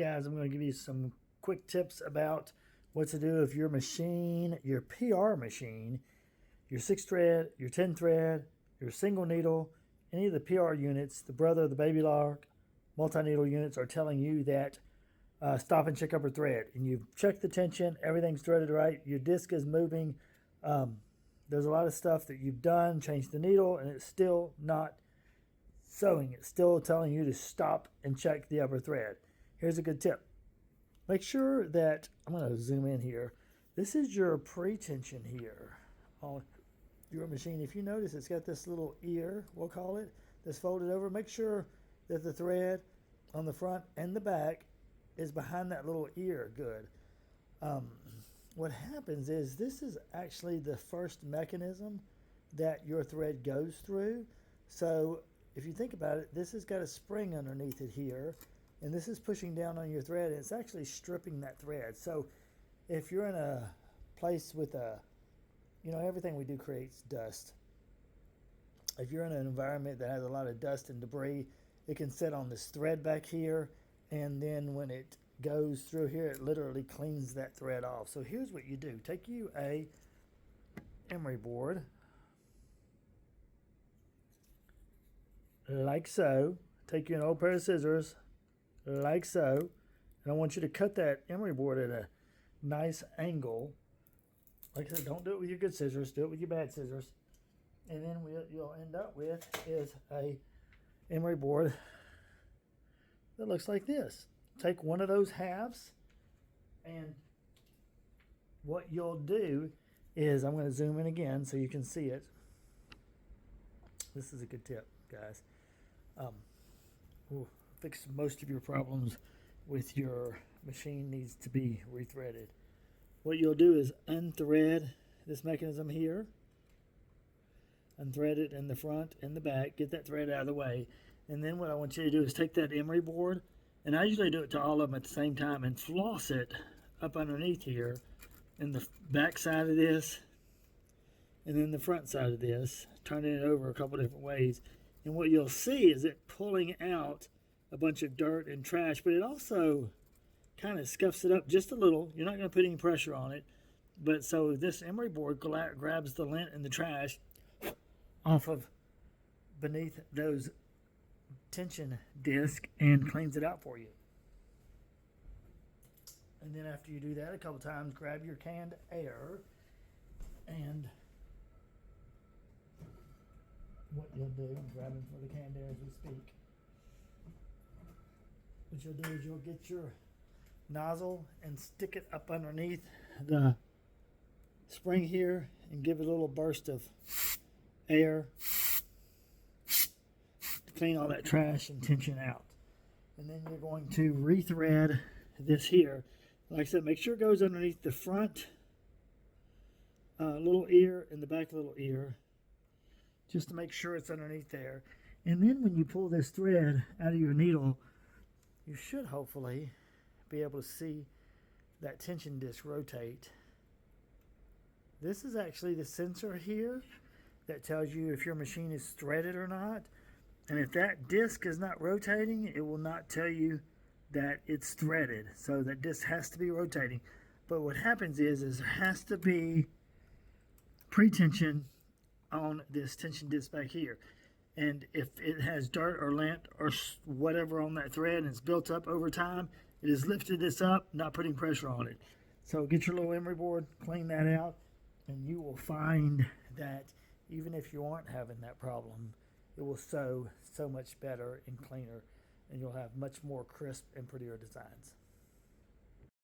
Guys, I'm going to give you some quick tips about what to do if your machine, your PR machine, your 6 thread, your 10 thread, your single needle, any of the PR units, the Brother, the Baby Lock, multi needle units are telling you that stop and check upper thread. And you've checked the tension, everything's threaded right, your disc is moving. There's a lot of stuff that you've done, changed the needle, and it's still not sewing. It's still telling you to stop and check the upper thread. Here's a good tip. Make sure that, I'm going to zoom in here. This is your pre-tension here on your machine. If you notice, it's got this little ear, we'll call it, that's folded over. Make sure that the thread on the front and the back is behind that little ear good. What happens is this is actually the first mechanism that your thread goes through. So if you think about it, this has got a spring underneath it here, and this is pushing down on your thread, and it's actually stripping that thread. So if you're in a place with everything we do creates dust. If you're in an environment that has a lot of dust and debris, it can sit on this thread back here, and then when it goes through here, it literally cleans that thread off. So here's what you do. Take you a emery board, like so. Take you an old pair of scissors, like so, and I want you to cut that emery board at a nice angle. Like I said, don't do it with your good scissors, do it with your bad scissors. And then what you'll end up with is a emery board that looks like this. Take one of those halves, and what you'll do is, I'm going to zoom in again so you can see it. This is a good tip, guys. Will fix most of your problems with your machine needs to be rethreaded. What you'll do is unthread this mechanism here, unthread it in the front and the back, get that thread out of the way, and then what I want you to do is take that emery board, and I usually do it to all of them at the same time, and floss it up underneath here in the back side of this and then the front side of this, turning it over a couple different ways. And what you'll see is it pulling out a bunch of dirt and trash, but it also kind of scuffs it up just a little. You're not going to put any pressure on it, but so this emery board grabs the lint and the trash off of beneath those tension disc and cleans it out for you. And then after you do that a couple times, grab your canned air, and what you'll do, I'm grabbing for the canned air as we speak. What you'll do is you'll get your nozzle and stick it up underneath the spring here and give it a little burst of air to clean all that trash and tension out. And then you're going to rethread this here. Like I said, make sure it goes underneath the front little ear and the back little ear, just to make sure it's underneath there. And then when you pull this thread out of your needle, you should hopefully be able to see that tension disc rotate. This is actually the sensor here that tells you if your machine is threaded or not. And if that disc is not rotating, it will not tell you that it's threaded. So that disc has to be rotating. But what happens is there has to be pre-tension on this tension disc back here. And if it has dirt or lint or whatever on that thread and it's built up over time, it has lifted this up, not putting pressure on it. So get your little emery board, clean that out, and you will find that even if you aren't having that problem, it will sew so much better and cleaner, and you'll have much more crisp and prettier designs.